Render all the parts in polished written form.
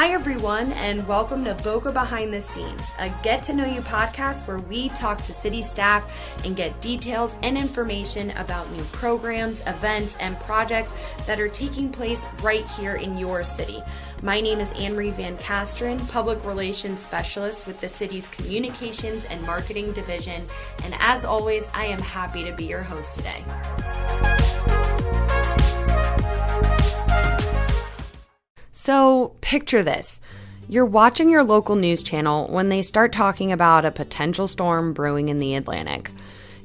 Hi everyone, and welcome to Boca Behind the Scenes, a get-to-know-you podcast where we talk to city staff and get details and information about new programs, events, and projects that are taking place right here in your city. My name is Anne-Marie Van Castren, Public Relations Specialist with the city's Communications and Marketing Division, and as always, I am happy to be your host today. So picture this. You're watching your local news channel when they start talking about a potential storm brewing in the Atlantic.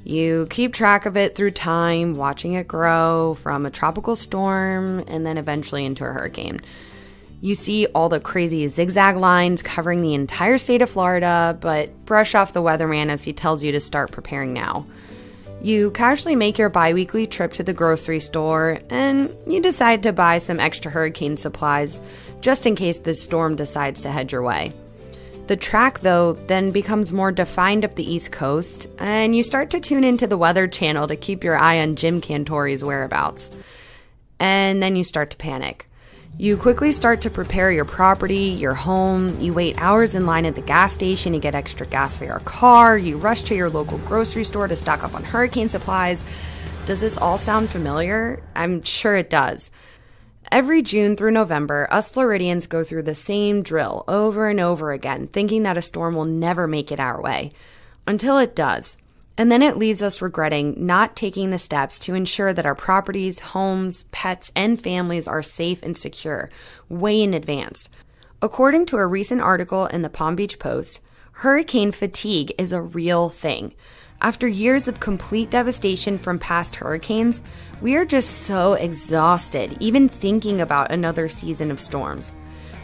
You keep track of it through time, watching it grow from a tropical storm and then eventually into a hurricane. You see all the crazy zigzag lines covering the entire state of Florida, but brush off the weatherman as he tells you to start preparing now. You casually make your bi-weekly trip to the grocery store, and you decide to buy some extra hurricane supplies just in case the storm decides to head your way. The track, though, then becomes more defined up the East Coast, and you start to tune into the Weather Channel to keep your eye on Jim Cantori's whereabouts. And then you start to panic. You quickly start to prepare your property, your home. You wait hours in line at the gas station to get extra gas for your car. You rush to your local grocery store to stock up on hurricane supplies. Does this all sound familiar? I'm sure it does. Every June through November, us Floridians go through the same drill over and over again, thinking that a storm will never make it our way, until it does. And then it leaves us regretting not taking the steps to ensure that our properties, homes, pets, and families are safe and secure way in advance. According to a recent article in the Palm Beach Post, hurricane fatigue is a real thing. After years of complete devastation from past hurricanes, we are just so exhausted even thinking about another season of storms.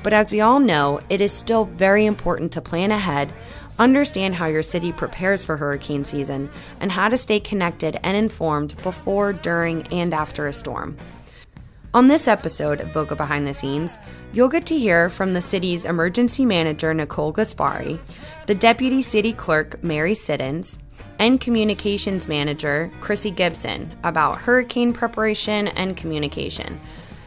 But as we all know, it is still very important to plan ahead, understand how your city prepares for hurricane season, and how to stay connected and informed before, during, and after a storm. On this episode of Boca Behind the Scenes, you'll get to hear from the city's emergency manager, Nicole Gaspari, the deputy city clerk, Mary Siddons, and communications manager, Chrissy Gibson, about hurricane preparation and communication.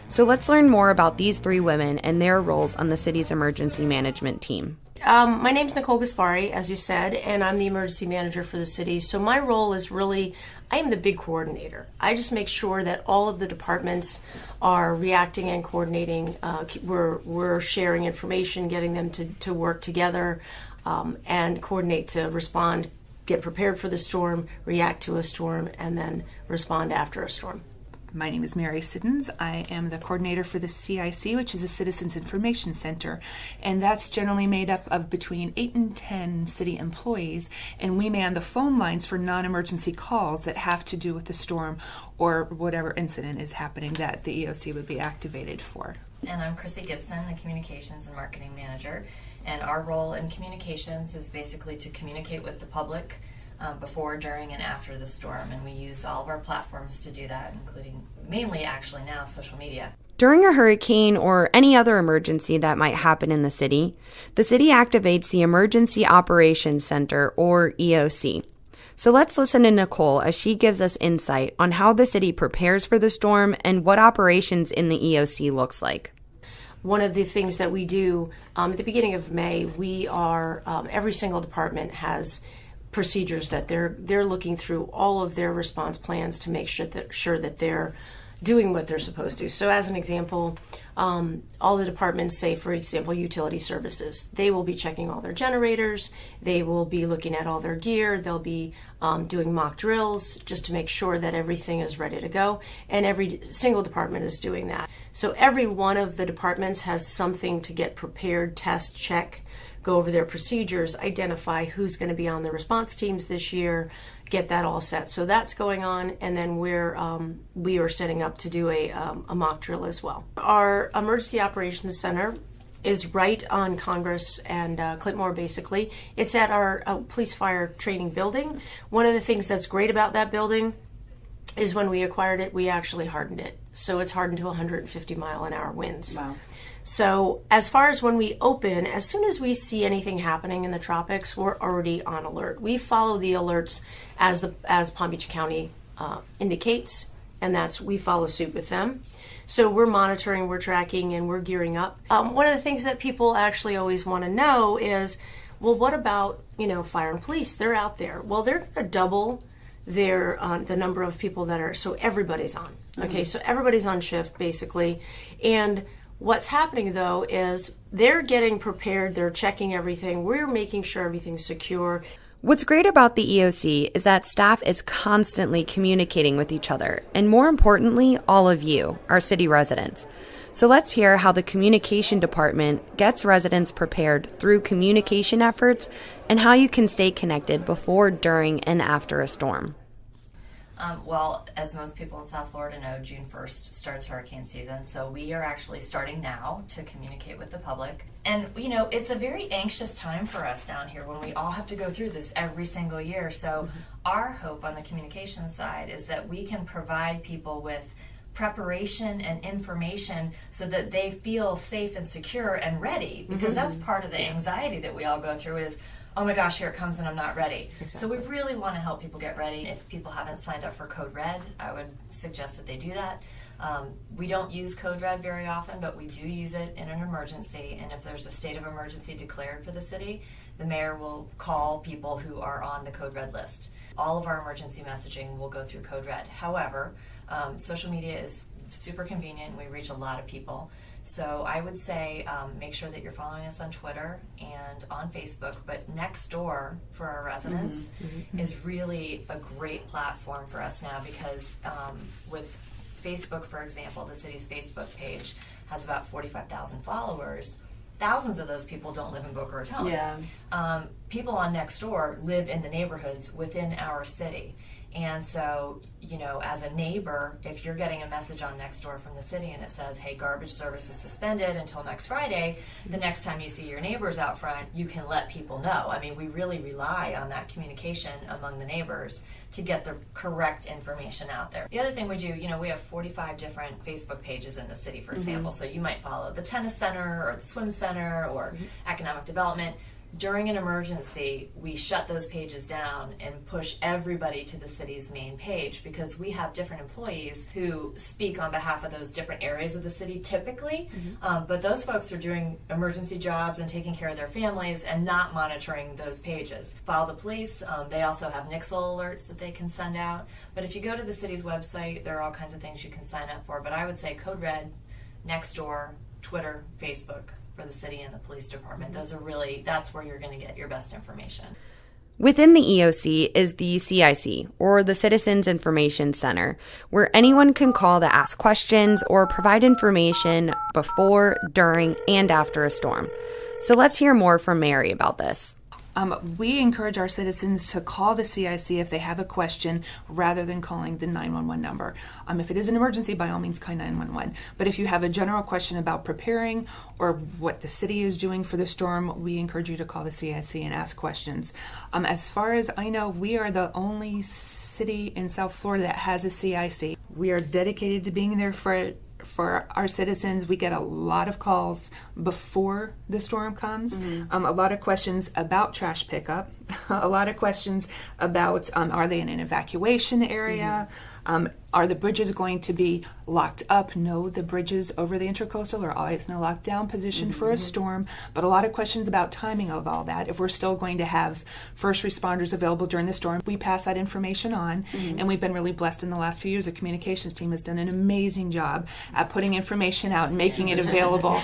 So let's learn more about these three women and their roles on the city's emergency management team. My name is Nicole Gaspari, as you said, and I'm the emergency manager for the city. So my role is really, I am the big coordinator. I just make sure that all of the departments are reacting and coordinating. We're sharing information, getting them to work together and coordinate to respond, get prepared for the storm, react to a storm, and then respond after a storm. My name is Mary Siddons. I am the coordinator for the CIC, which is a Citizens Information Center, and that's generally made up of between 8 and 10 city employees, and we man the phone lines for non-emergency calls that have to do with the storm or whatever incident is happening that the EOC would be activated for. And I'm Chrissy Gibson, the Communications and Marketing Manager, and our role in communications is basically to communicate with the public before, during, and after the storm, and we use all of our platforms to do that, including mainly actually now social media. During a hurricane or any other emergency that might happen in the city activates the Emergency Operations Center, or EOC. So let's listen to Nicole as she gives us insight on how the city prepares for the storm and what operations in the EOC looks like. One of the things that we do at the beginning of May, we are, every single department has procedures that they're looking through all of their response plans to make sure that they're doing what they're supposed to. So as an example, all the departments, say for example utility services, they will be checking all their generators, they will be looking at all their gear, they'll be doing mock drills just to make sure that everything is ready to go, and every single department is doing that. So every one of the departments has something to get prepared, test, check, go over their procedures, identify who's going to be on the response teams this year, get that all set. So that's going on, and then we are setting up to do a mock drill as well. Our Emergency Operations Center is right on Congress and Clintmore, basically. It's at our police fire training building. One of the things that's great about that building is when we acquired it, we actually hardened it. So it's hardened to 150 mile an hour winds. Wow. So as far as when we open, as soon as we see anything happening in the tropics, we're already on alert. We follow the alerts as Palm Beach County indicates, and that's we follow suit with them. So we're monitoring, we're tracking, and we're gearing up. One of the things that people actually always want to know is, well, what about, fire and police? They're out there. Well, they're going to double their the number of people that are, so everybody's on. Okay, so everybody's on shift, basically. And what's happening, though, is they're getting prepared, they're checking everything, we're making sure everything's secure. What's great about the EOC is that staff is constantly communicating with each other, and more importantly, all of you, our city residents. So let's hear how the communication department gets residents prepared through communication efforts and how you can stay connected before, during, and after a storm. Well, as most people in South Florida know, June 1st starts hurricane season, so we are actually starting now to communicate with the public. And, it's a very anxious time for us down here when we all have to go through this every single year. So our hope on the communication side is that we can provide people with preparation and information so that they feel safe and secure and ready, because that's part of the anxiety that we all go through is, oh my gosh, here it comes and I'm not ready. Exactly. So we really want to help people get ready. If people haven't signed up for Code Red, I would suggest that they do that. We don't use Code Red very often, but we do use it in an emergency. And if there's a state of emergency declared for the city, the mayor will call people who are on the Code Red list. All of our emergency messaging will go through Code Red. However, social media is super convenient. We reach a lot of people. So I would say make sure that you're following us on Twitter and on Facebook. But Nextdoor for our residents is really a great platform for us now, because with Facebook, for example, the city's Facebook page has about 45,000 followers. Thousands of those people don't live in Boca Raton. Yeah. People on Nextdoor live in the neighborhoods within our city. And so, as a neighbor, if you're getting a message on Nextdoor from the city and it says, hey, garbage service is suspended until next Friday, the next time you see your neighbors out front, you can let people know. I mean, we really rely on that communication among the neighbors to get the correct information out there. The other thing we do, we have 45 different Facebook pages in the city, for example. So you might follow the tennis center or the swim center or economic development. During an emergency, we shut those pages down and push everybody to the city's main page, because we have different employees who speak on behalf of those different areas of the city typically, but those folks are doing emergency jobs and taking care of their families and not monitoring those pages. File the police, they also have Nixle alerts that they can send out, but if you go to the city's website, there are all kinds of things you can sign up for, but I would say Code Red, Nextdoor, Twitter, Facebook, for the city and the police department. That's where you're going to get your best information. Within the EOC is the CIC, or the Citizens Information Center, where anyone can call to ask questions or provide information before, during, and after a storm. So let's hear more from Mary about this. We encourage our citizens to call the CIC if they have a question rather than calling the 911 number. If it is an emergency, by all means, call 911. But if you have a general question about preparing or what the city is doing for the storm, we encourage you to call the CIC and ask questions. As far as I know, we are the only city in South Florida that has a CIC. We are dedicated to being there for our citizens. We get a lot of calls before the storm comes, a lot of questions about trash pickup, a lot of questions about are they in an evacuation area, are the bridges going to be locked up? No, the bridges over the Intercoastal are always in a lockdown position for a storm, but a lot of questions about timing of all that. If we're still going to have first responders available during the storm, we pass that information on, and we've been really blessed in the last few years. The communications team has done an amazing job at putting information out and making it available.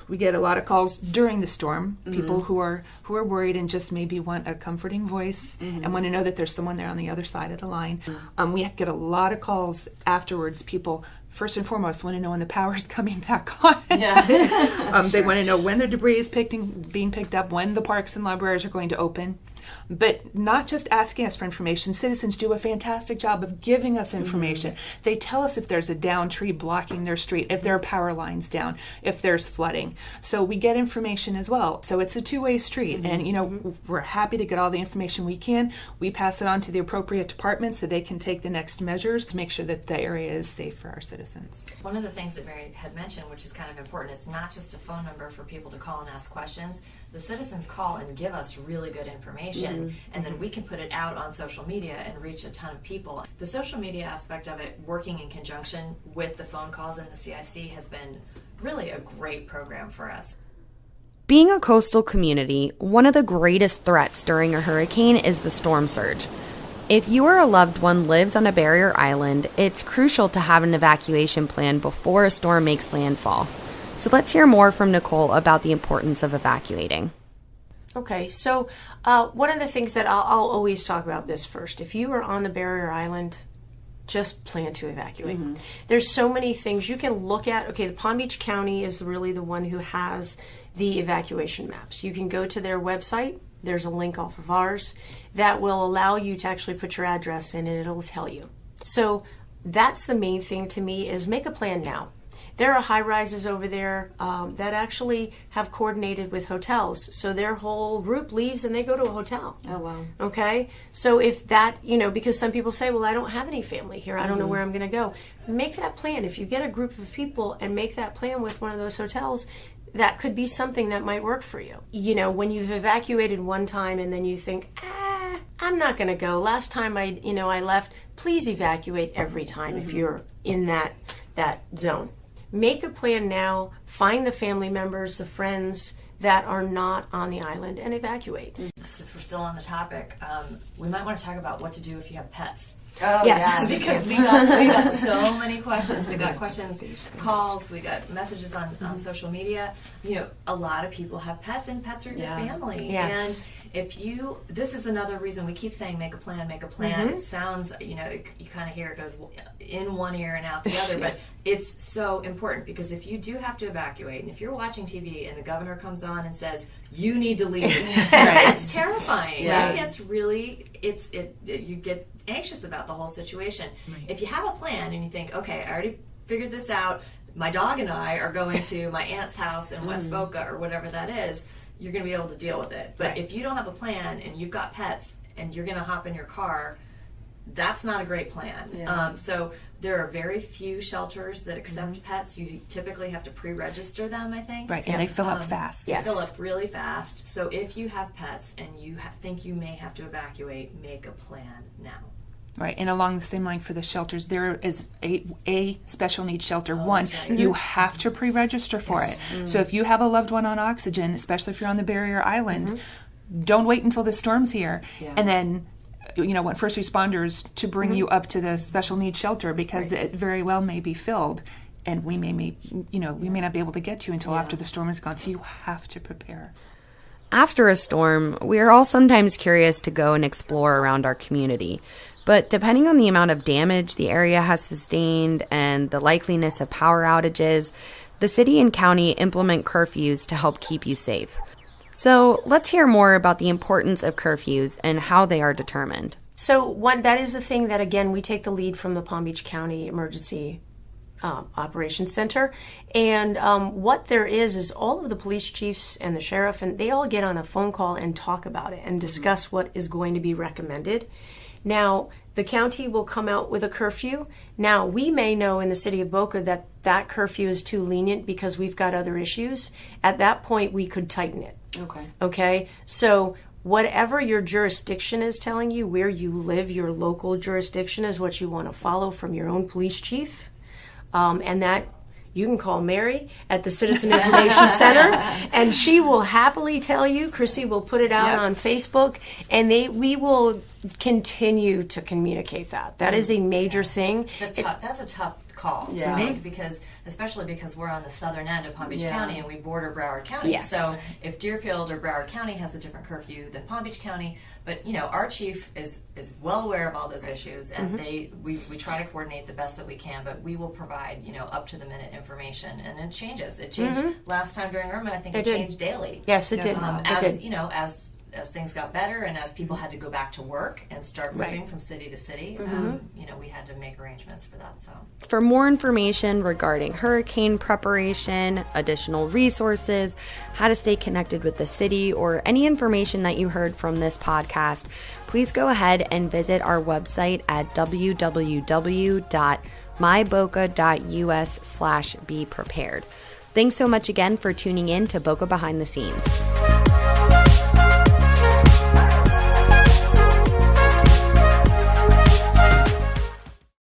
We get a lot of calls during the storm, people who are worried and just maybe want a comforting voice and want to know that there's someone there on the other side of the line. We get a lot of calls afterwards. People, first and foremost, want to know when the power is coming back on. They want to know when the debris is being picked up, when the parks and libraries are going to open. But not just asking us for information. Citizens do a fantastic job of giving us information. They tell us if there's a downed tree blocking their street, if there are power lines down, if there's flooding. So we get information as well. So it's a two-way street. And, we're happy to get all the information we can. We pass it on to the appropriate department so they can take the next measures to make sure that the area is safe for our citizens. One of the things that Mary had mentioned, which is kind of important, it's not just a phone number for people to call and ask questions. the citizens call and give us really good information, and then we can put it out on social media and reach a ton of people. The social media aspect of it, working in conjunction with the phone calls and the CIC, has been really a great program for us. Being a coastal community, one of the greatest threats during a hurricane is the storm surge. If you or a loved one lives on a barrier island, it's crucial to have an evacuation plan before a storm makes landfall. So let's hear more from Nicole about the importance of evacuating. Okay, so one of the things that I'll always talk about this first. If you are on the barrier island, just plan to evacuate. There's so many things you can look at. Okay, the Palm Beach County is really the one who has the evacuation maps. You can go to their website. There's a link off of ours that will allow you to actually put your address in, and it'll tell you. So that's the main thing to me, is make a plan now. There are high-rises over there that actually have coordinated with hotels. So their whole group leaves and they go to a hotel. Oh, wow. Okay? So if that, because some people say, well, I don't have any family here. I don't know where I'm going to go. Make that plan. If you get a group of people and make that plan with one of those hotels, that could be something that might work for you. When you've evacuated one time and then you think, I'm not going to go. Last time I left, please evacuate every time if you're in that zone. Make a plan now, find the family members, the friends that are not on the island, and evacuate. Since we're still on the topic, we might want to talk about what to do if you have pets. Oh, Yes. Because we got so many questions. We got questions, calls, we got messages on social media. A lot of people have pets, and pets are your family. Yes. And this is another reason we keep saying make a plan. It sounds, you kind of hear it goes in one ear and out the other, but it's so important, because if you do have to evacuate, and if you're watching TV and the governor comes on and says, you need to leave, it's terrifying. Yeah. It gets really, you get anxious about the whole situation. Right. If you have a plan and you think, okay, I already figured this out, my dog and I are going to my aunt's house in West Boca or whatever that is, you're going to be able to deal with it. But if you don't have a plan and you've got pets and you're going to hop in your car, that's not a great plan. Yeah. So there are very few shelters that accept pets. You typically have to pre-register them, I think. Right, and they fill up fast. They fill up really fast. So if you have pets and you think you may have to evacuate, make a plan now. Right, and along the same line for the shelters, there is a special needs shelter. You have to pre-register for it. So if you have a loved one on oxygen, especially if you're on the barrier island, don't wait until the storm's here. Yeah. And then, want first responders to bring you up to the special needs shelter, because it very well may be filled, and we may not be able to get to you until after the storm is gone. So you have to prepare. After a storm, we are all sometimes curious to go and explore around our community. But depending on the amount of damage the area has sustained and the likeliness of power outages, the city and county implement curfews to help keep you safe. So let's hear more about the importance of curfews and how they are determined. So that is the thing that, again, we take the lead from the Palm Beach County Emergency Operations Center. And what there is all of the police chiefs and the sheriff, and they all get on a phone call and talk about it and discuss what is going to be recommended. Now, the county will come out with a curfew. Now, we may know in the city of Boca that curfew is too lenient because we've got other issues. At that point, we could tighten it. Okay? So whatever your jurisdiction is telling you, where you live, your local jurisdiction is what you want to follow from your own police chief. And that you can call Mary at the Citizen Information Center, and she will happily tell you. Chrissy will put it out on Facebook, and we will continue to communicate that. That is a major thing. That's a tough call to make, especially because we're on the southern end of Palm Beach County and we border Broward County. Yes. So if Deerfield or Broward County has a different curfew than Palm Beach County, but our chief is well aware of all those issues, and we try to coordinate the best that we can, but we will provide up to the minute information, and it changes. It changed last time during Irma. I think it changed daily. Yes, it did. As things got better and as people had to go back to work and start moving from city to city, we had to make arrangements for that. So, for more information regarding hurricane preparation, additional resources, how to stay connected with the city, or any information that you heard from this podcast, please go ahead and visit our website at www.myboca.us/beprepared. Thanks so much again for tuning in to Boca Behind the Scenes.